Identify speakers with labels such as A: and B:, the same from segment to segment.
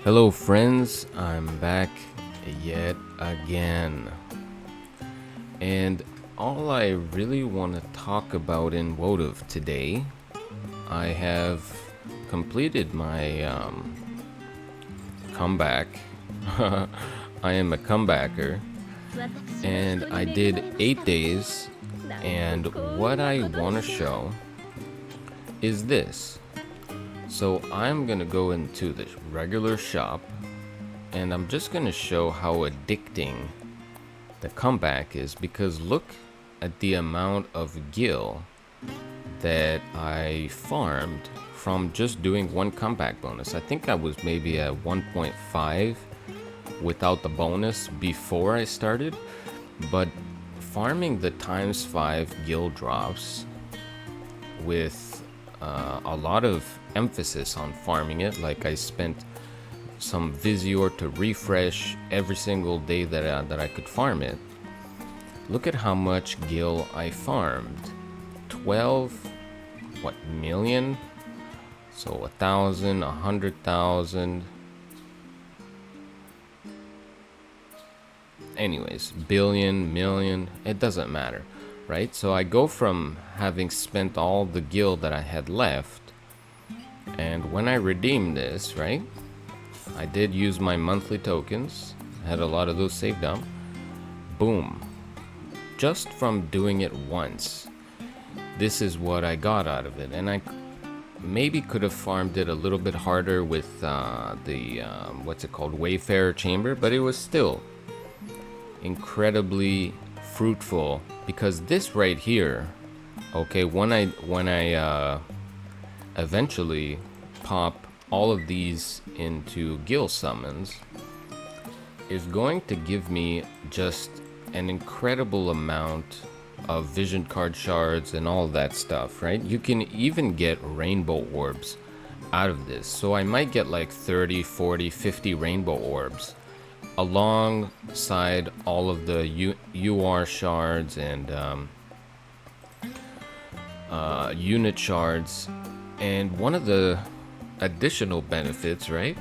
A: Hello, friends. I'm back yet again. And all I really want to talk about in WOTV today, I have completed my comeback. I am a comebacker. And I did 8 days. And what I want to show is this. So I'm gonna go into the regular shop and I'm just gonna show how addicting the comeback is, because look at the amount of gil that I farmed from just doing one comeback bonus. I think I was maybe at 1.5 without the bonus before I started, but farming the times 5 gil drops with a lot of emphasis on farming it. Like I spent some Visior to refresh every single day that I could farm it. Look at how much gil I farmed. 12 million? So 1,000, 100,000. Anyways, billion, million, it doesn't matter, right? So I go from having spent all the gil that I had left, and when I redeemed this, right, I did use my monthly tokens, I had a lot of those saved up. Boom, just from doing it once, this is what I got out of it. And I maybe could have farmed it a little bit harder with the what's it called, Wayfarer chamber, but it was still incredibly fruitful, because this right here, okay, when I eventually pop all of these into gil summons, is going to give me just an incredible amount of vision card shards and all that stuff, right? You can even get rainbow orbs out of this, so I might get like 30, 40, 50 rainbow orbs alongside all of the UR shards and unit shards. And one of the additional benefits, right,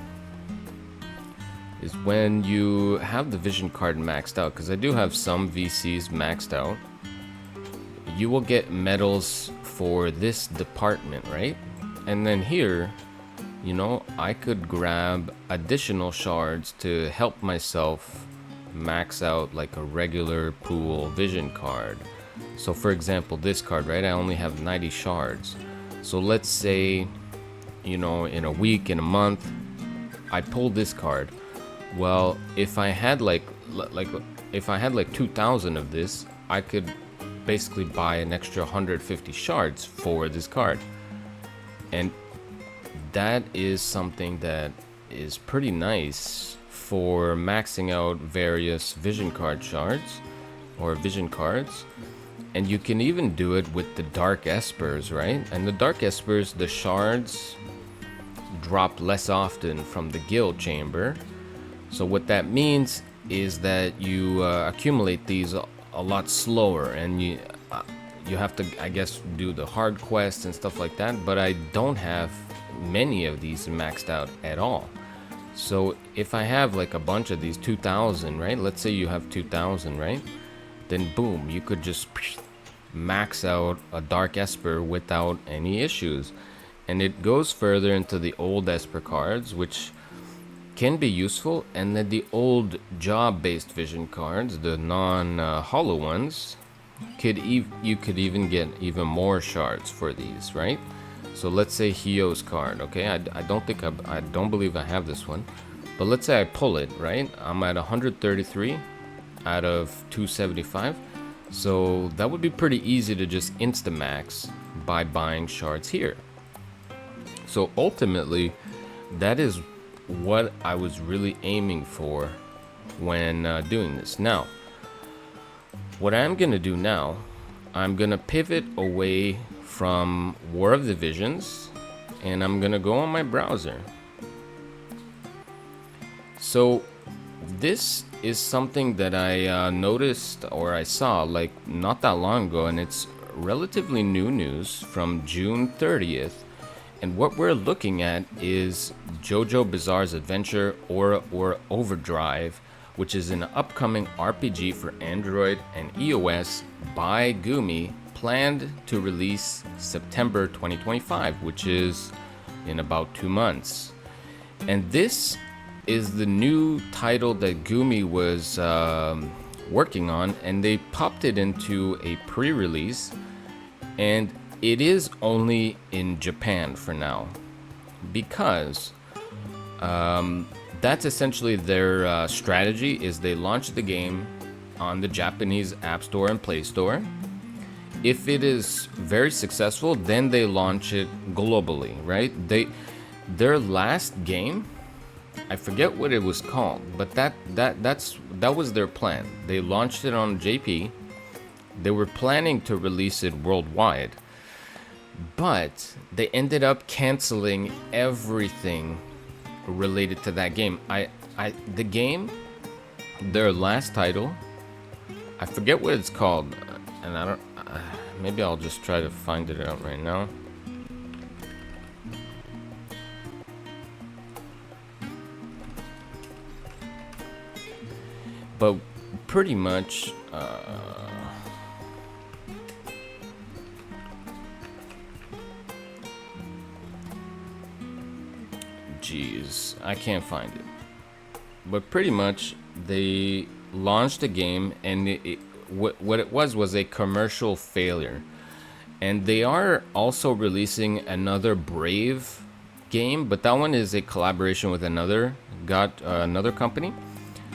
A: is when you have the vision card maxed out, because I do have some VCs maxed out, you will get medals for this department, right? And then here, you know, I could grab additional shards to help myself max out like a regular pool vision card. So for example, this card, right, I only have 90 shards. So let's say, you know, in a week, in a month, I pull this card. Well, if I had like 2,000 of this, I could basically buy an extra 150 shards for this card. And that is something that is pretty nice for maxing out various vision card shards or vision cards. And you can even do it with the Dark Espers, right? And the Dark Espers, the shards drop less often from the guild chamber. So what that means is that you accumulate these a lot slower, and you have to, I guess, do the hard quests and stuff like that. But I don't have many of these maxed out at all. So if I have like a bunch of these 2,000, right? Let's say you have 2,000, right? Then boom, you could just max out a Dark Esper without any issues. And it goes further into the old Esper cards, which can be useful, and then the old job-based vision cards, the non-hollow ones, you could even get even more shards for these, right? So let's say Hio's card, okay? I don't believe I have this one, but let's say I pull it, right? I'm at 133 out of 275, so that would be pretty easy to just insta-max by buying shards here. So ultimately, that is what I was really aiming for when doing this. Now, what I'm gonna do now, I'm gonna pivot away from War of the Visions, and I'm gonna go on my browser. So this is something that I noticed, or I saw like not that long ago, and it's relatively new news from June 30th. And what we're looking at is JoJo Bizarre's Adventure Aura or Overdrive, which is an upcoming RPG for Android and iOS by Gumi, planned to release September 2025, which is in about 2 months. And this is the new title that Gumi was working on, and they popped it into a pre-release, and it is only in Japan for now, because that's essentially their strategy. Is they launch the game on the Japanese App Store and Play Store. If it is very successful, then they launch it globally, right? Their last game, I forget what it was called, but that was their plan. They launched it on JP. They were planning to release it worldwide, but they ended up canceling everything related to that game. The game, their last title, I forget what it's called, and I don't. Maybe I'll just try to find it out right now. But pretty much, geez, I can't find it. But pretty much, they launched a game, and what it was a commercial failure. And they are also releasing another Brave game, but that one is a collaboration with another company.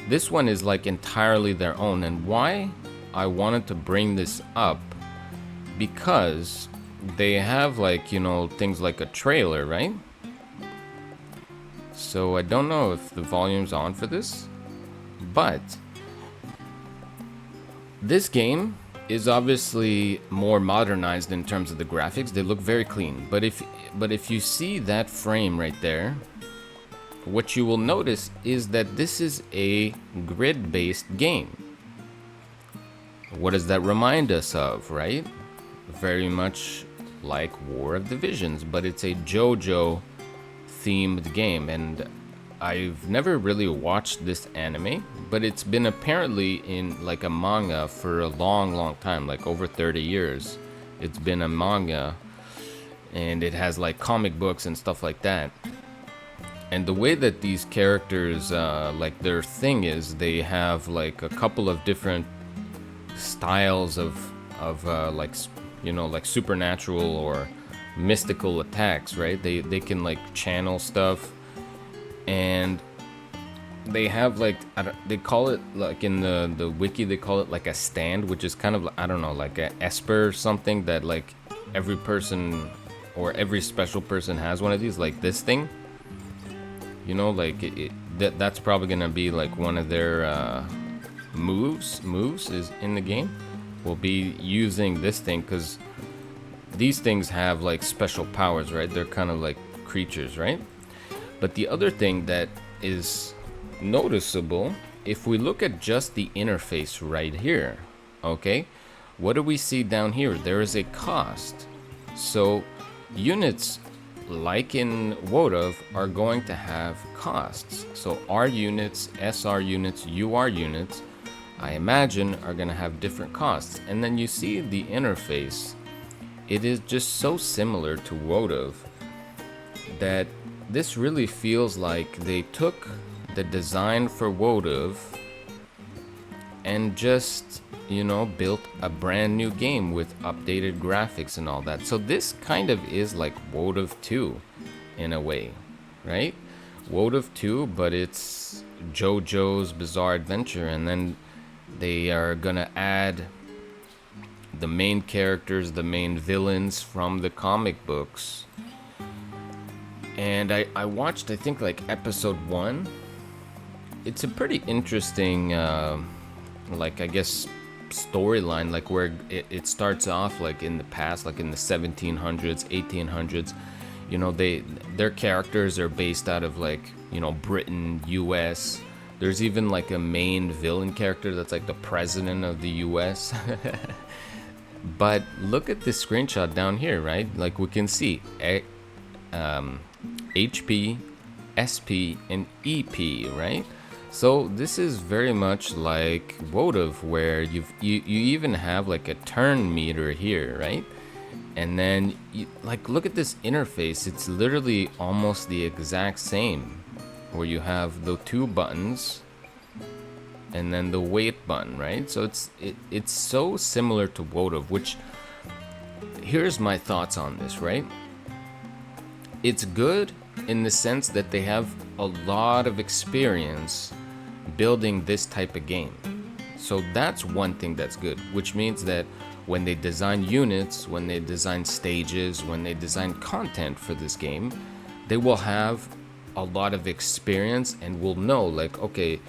A: This one is like entirely their own. And why I wanted to bring this up, because they have, like, you know, things like a trailer, right? So I don't know if the volume's on for this, but this game is obviously more modernized in terms of the graphics. They look very clean. But if you see that frame right there, what you will notice is that this is a grid-based game. What does that remind us of, right? Very much like War of the Visions, but it's a JoJo themed game. And I've never really watched this anime, but it's been apparently in like a manga for a long time, like over 30 years. It's been a manga, and it has like comic books and stuff like that. And the way that these characters, like their thing is, they have like a couple of different styles of like, you know, like supernatural or mystical attacks, right? They can like channel stuff, and they have like, they call it, like in the wiki, they call it like a stand, which is kind of, I don't know, like a esper or something, that like every person or every special person has one of these, like this thing. You know, like that's probably gonna be like one of their moves is in the game. Will be using this thing, because these things have like special powers, right? They're kind of like creatures, right? But the other thing that is noticeable, if we look at just the interface right here, okay, what do we see down here? There is a cost. So units, like in WOTV, are going to have costs. So R units, SR units, UR units, I imagine, are going to have different costs. And then you see the interface. It is just so similar to WOTV that this really feels like they took the design for WOTV and just, you know, built a brand new game with updated graphics and all that. So this kind of is like WOTV 2 in a way, right? WOTV 2, but it's JoJo's Bizarre Adventure, and then they are gonna add the main characters, the main villains from the comic books. And I watched, I think, like episode 1. It's a pretty interesting, like, I guess, storyline, like where it starts off like in the past, like in the 1700s, 1800s. You know, their characters are based out of like, you know, Britain, US. There's even like a main villain character that's like the president of the US. But look at this screenshot down here, right? Like we can see HP, SP, and EP, right? So this is very much like WOTV, where you even have like a turn meter here, right? And then like look at this interface. It's literally almost the exact same, where you have the two buttons and then the wait button, right? So it's so similar to WOTV, which, here's my thoughts on this, right? It's good in the sense that they have a lot of experience building this type of game. So that's one thing that's good, which means that when they design units, when they design stages, when they design content for this game, they will have a lot of experience and will know, like, okay,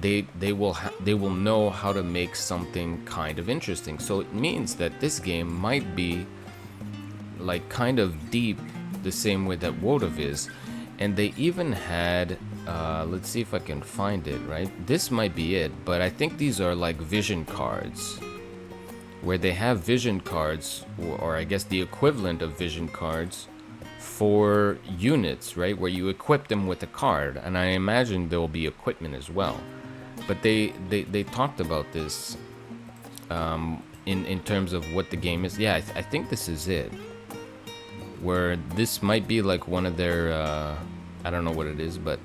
A: they will know how to make something kind of interesting. So it means that this game might be like kind of deep, the same way that WOTV is. And they even had let's see if I can find it, right? This might be it, but I think these are like vision cards, where they have vision cards, or I guess the equivalent of vision cards for units, right? Where you equip them with a card, and I imagine there will be equipment as well. But they talked about this in terms of what the game is. Yeah, I think this is it, where this might be like one of their I don't know what it is, but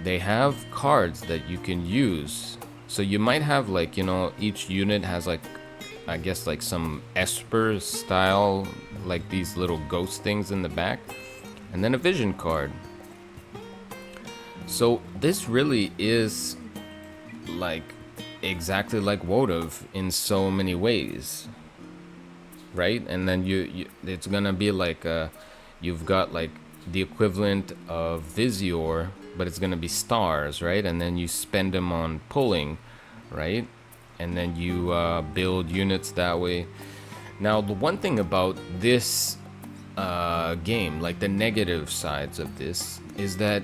A: they have cards that you can use. So you might have, like, you know, each unit has like, I guess like some Esper style, like these little ghost things in the back, and then a vision card. So this really is like exactly like WOTV in so many ways, right? And then you it's gonna be like you've got like the equivalent of Visior, but it's gonna be stars, right? And then you spend them on pulling, right? And then you build units that way. Now, the one thing about this game, like the negative sides of this, is that,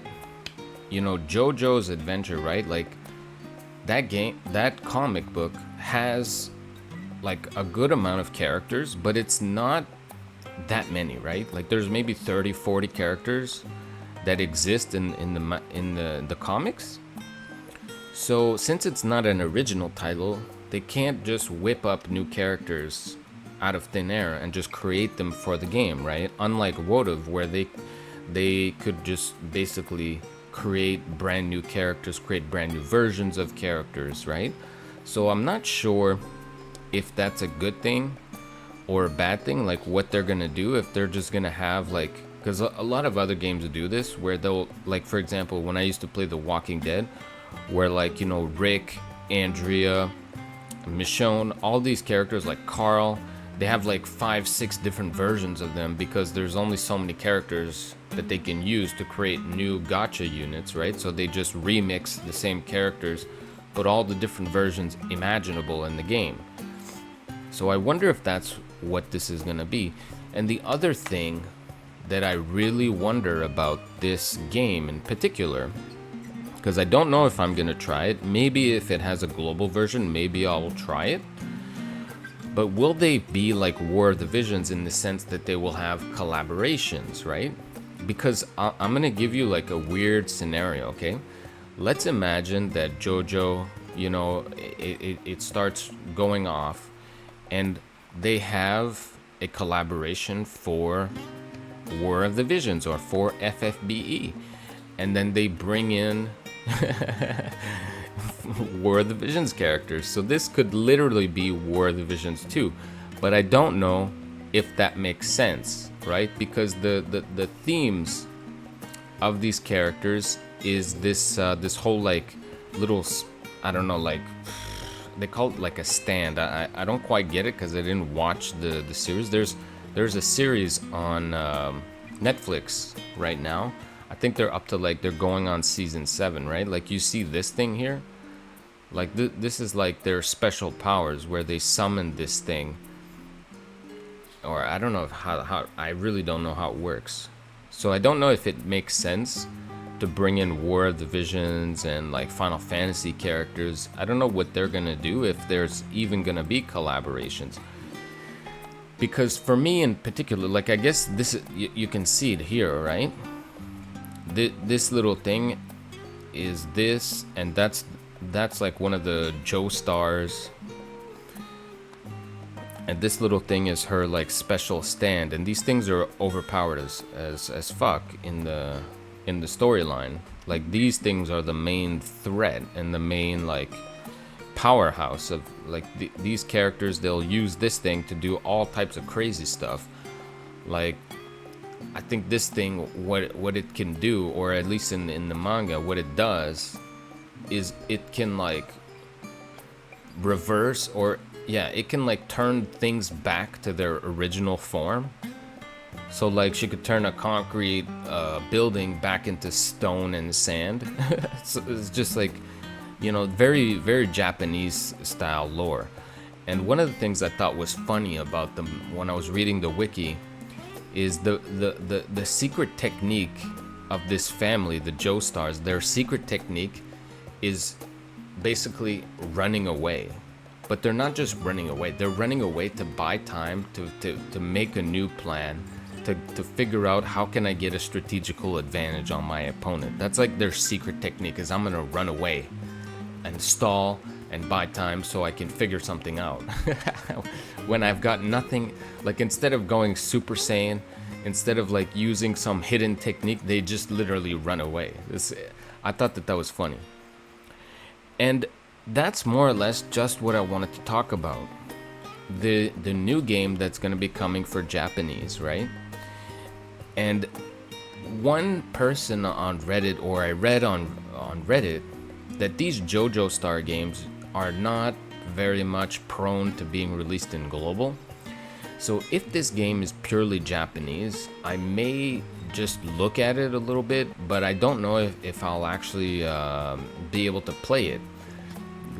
A: you know, JoJo's Adventure, right? Like that game, that comic book has like a good amount of characters, but it's not that many, right? Like there's maybe 30-40 characters that exist in the comics. So since it's not an original title, they can't just whip up new characters out of thin air and just create them for the game, right? Unlike WOTV, where they could just basically create brand new characters, create brand new versions of characters, right? So I'm not sure if that's a good thing or a bad thing, like what they're gonna do, if they're just gonna have like, because a lot of other games do this, where they'll, like, for example, when I used to play The Walking Dead, where, like, you know, Rick, Andrea, Michonne, all these characters, like Carl, they have like 5-6 different versions of them, because there's only so many characters that they can use to create new gacha units, right? So they just remix the same characters, put all the different versions imaginable in the game. So I wonder if that's what this is gonna be. And the other thing that I really wonder about this game in particular, because I don't know if I'm gonna try it, maybe if it has a global version, maybe I'll try it, but will they be like War of the Visions in the sense that they will have collaborations, right? Because I'm gonna give you like a weird scenario, okay? Let's imagine that JoJo, you know, it starts going off, and they have a collaboration for War of the Visions or for FFBE, and then they bring in War of the Visions characters. So this could literally be War of the Visions 2, but I don't know if that makes sense, right? Because the themes of these characters is this this whole like little, I don't know, like they call it like a stand. I don't quite get it because I didn't watch the series. There's a series on Netflix right now. I think they're up to like, they're going on season 7, right? Like you see this thing here, like this is like their special powers, where they summon this thing, or I don't know how I really don't know how it works. So I don't know if it makes sense to bring in War of the Visions and like Final Fantasy characters. I don't know what they're gonna do, if there's even gonna be collaborations. Because for me in particular, like I guess this you can see it here, right? This little thing is this, and that's like one of the Joestars, and this little thing is her like special stand, and these things are overpowered as fuck in the storyline. Like these things are the main threat and the main like powerhouse of like these characters. They'll use this thing to do all types of crazy stuff. Like I think this thing, what it can do, or at least in the manga, what it does is it can like reverse, or yeah, it can like turn things back to their original form. So like she could turn a concrete building back into stone and sand. So it's just like, you know, very, very Japanese style lore. And one of the things I thought was funny about them when I was reading the wiki is the secret technique of this family, the Joestars. Their secret technique is basically running away. But they're not just running away, they're running away to buy time, to make a new plan, to figure out how can I get a strategical advantage on my opponent. That's like their secret technique, is I'm gonna run away and stall and buy time so I can figure something out. When I've got nothing, like instead of going Super Saiyan, instead of like using some hidden technique, they just literally run away. I thought that was funny. And that's more or less just what I wanted to talk about. The new game that's going to be coming for Japanese, right? And one person on Reddit, or I read on Reddit, that these JoJo Star games are not very much prone to being released in global. So if this game is purely Japanese, I may just look at it a little bit, but I don't know if I'll actually be able to play it.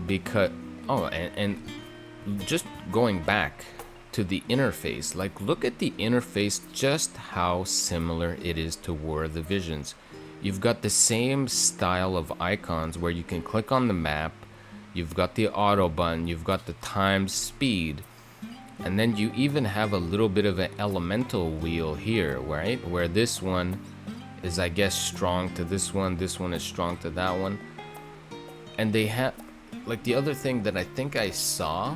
A: Because and just going back to the interface, like look at the interface, just how similar it is to War of the Visions. You've got the same style of icons where you can click on the map, you've got the auto button, you've got the time, speed, and then you even have a little bit of an elemental wheel here, right? Where this one is, I guess, strong to this one is strong to that one. And they have, like, the other thing that I think I saw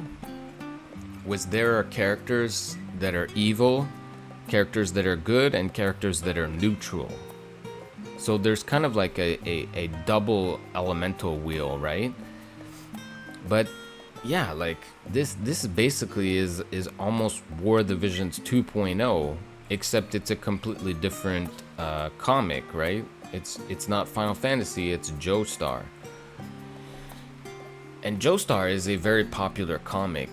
A: was there are characters that are evil, characters that are good, and characters that are neutral. So there's kind of like a double elemental wheel, right? But yeah, like this basically is almost War of the Visions 2.0, except it's a completely different comic, right? It's not Final Fantasy, it's Joestar. And Joestar is a very popular comic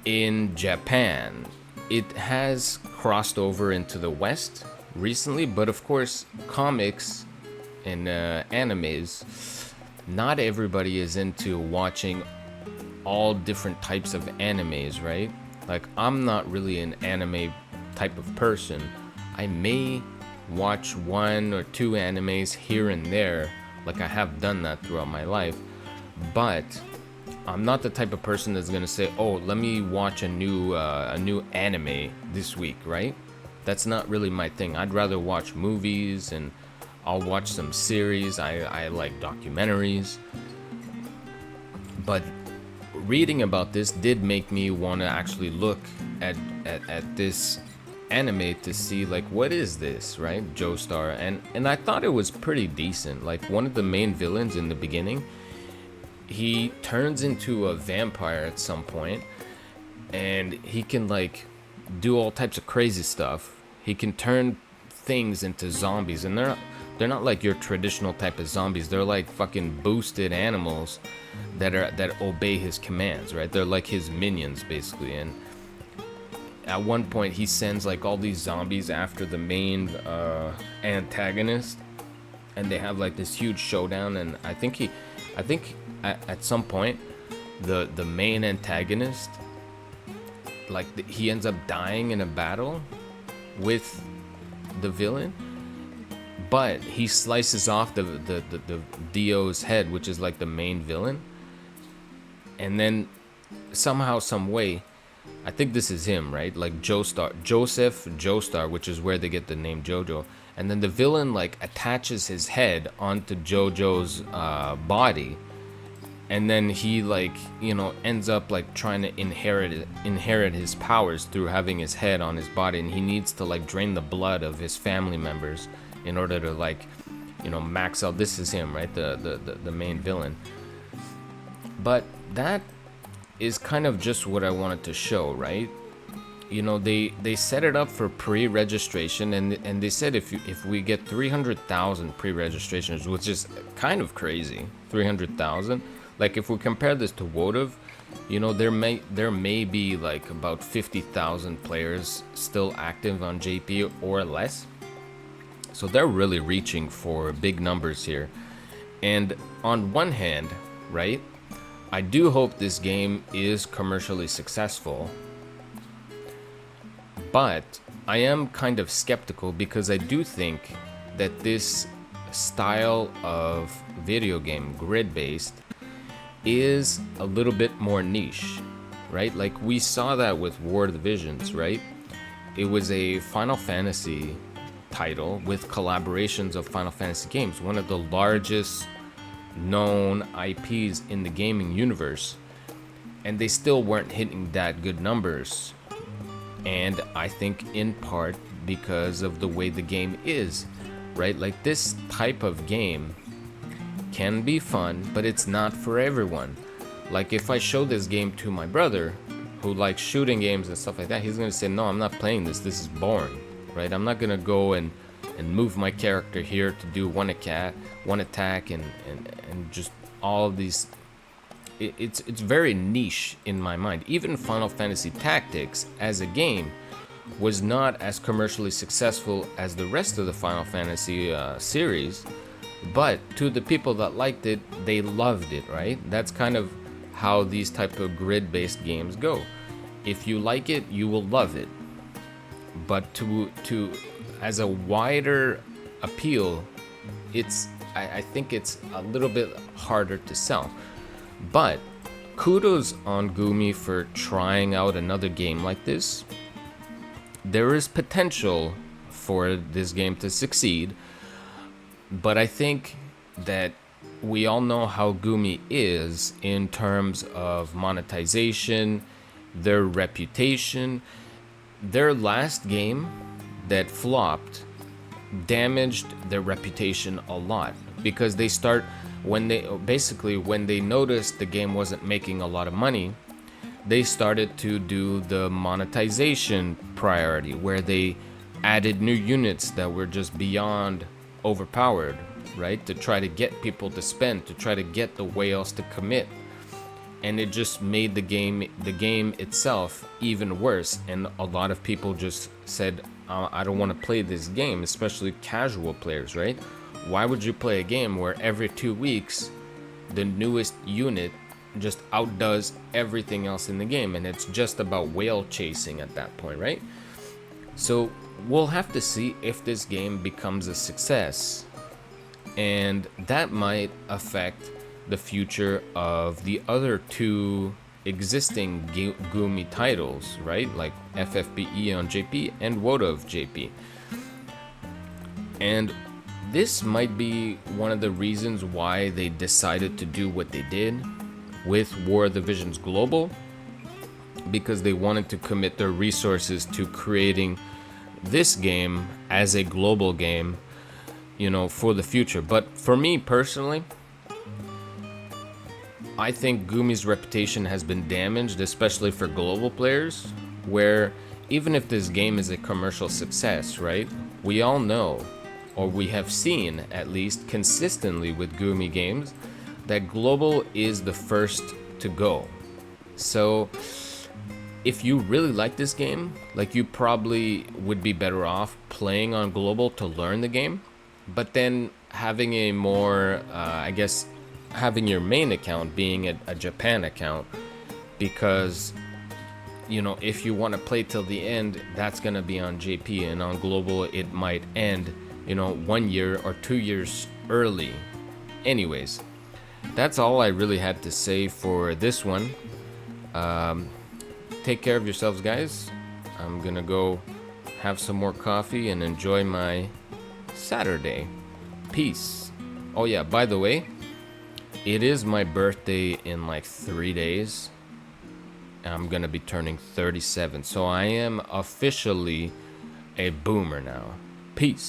A: in Japan. It has crossed over into the West recently, but of course, comics and animes, not everybody is into watching all different types of animes, right? Like, I'm not really an anime type of person. I may watch 1 or 2 animes here and there, like I have done that throughout my life, but I'm not the type of person that's gonna say, oh, let me watch a new anime this week, right? That's not really my thing. I'd rather watch movies, and I'll watch some series. I like documentaries. But reading about this did make me want to actually look at this anime to see, like, what is this, right? Joestar. And I thought it was pretty decent. Like, one of the main villains in the beginning, he turns into a vampire at some point, and he can, like, do all types of crazy stuff. He can turn things into zombies, and they're not like your traditional type of zombies. They're like fucking boosted animals that obey his commands, right? They're like his minions, basically. And at one point, he sends like all these zombies after the main antagonist, and they have like this huge showdown. And I think at some point, the main antagonist, like, he ends up dying in a battle with the villain, but he slices off the Dio's head, which is like the main villain, and then somehow, some way, I think this is him, right? Like Joseph Joestar, which is where they get the name Jojo. And then the villain like attaches his head onto Jojo's body, and then he like ends up like trying to inherit his powers through having his head on his body, and he needs to like drain the blood of his family members in order to like max out. This is him, right? The main villain. But that is kind of just what I wanted to show, right? They set it up for pre-registration, and they said if we get 300,000 pre-registrations, which is kind of crazy, 300,000. Like if we compare this to WOTV, there may be like about 50,000 players still active on JP or less. So they're really reaching for big numbers here. And on one hand, right, I do hope this game is commercially successful, but I am kind of skeptical because I do think that this style of video game, grid-based, is a little bit more niche, right? Like we saw that with War of the Visions, right? It was a Final Fantasy title with collaborations of Final Fantasy games, one of the largest known IPs in the gaming universe, and they still weren't hitting that good numbers. And I think in part because of the way the game is, right? Like this type of game can be fun, but it's not for everyone. Like if I show this game to my brother who likes shooting games and stuff like that, he's gonna say, no, I'm not playing this is boring, right? I'm not gonna go and move my character here to do one attack and just all of these. It's very niche in my mind. Even Final Fantasy Tactics as a game was not as commercially successful as the rest of the Final Fantasy series, but to the people that liked it, they loved it, right? That's kind of how these type of grid-based games go. If you like it, you will love it. But to as a wider appeal, I think it's a little bit harder to sell. But kudos on Gumi for trying out another game like this. There is potential for this game to succeed, but I think that we all know how Gumi is in terms of monetization, their reputation. Their last game that flopped damaged their reputation a lot because when they noticed the game wasn't making a lot of money, they started to do the monetization priority where they added new units that were just beyond overpowered, right? To try to get people to spend, to try to get the whales to commit. And it just made the game itself even worse. And a lot of people just said, I don't want to play this game, especially casual players, right? Why would you play a game where every 2 weeks the newest unit just outdoes everything else in the game, and it's just about whale chasing at that point, right? So we'll have to see if this game becomes a success, and that might affect the future of the other two existing Gumi titles, right? Like FFBE on JP and WOTV JP. And this might be one of the reasons why they decided to do what they did with War of the Visions Global, because they wanted to commit their resources to creating this game as a global game, for the future. But for me personally, I think Gumi's reputation has been damaged, especially for global players, where even if this game is a commercial success, right, we all know, or we have seen at least consistently with Gumi games, that global is the first to go. So if you really like this game, like, you probably would be better off playing on global to learn the game, but then having a more, having your main account being a Japan account, because if you want to play till the end, that's gonna be on JP, and on global it might end 1 year or 2 years early. Anyways, that's all I really had to say for this one. take care of yourselves, guys. I'm gonna go have some more coffee and enjoy my Saturday. Peace. Oh yeah, by the way, it is my birthday in like 3 days. I'm gonna be turning 37, so I am officially a boomer now. Peace.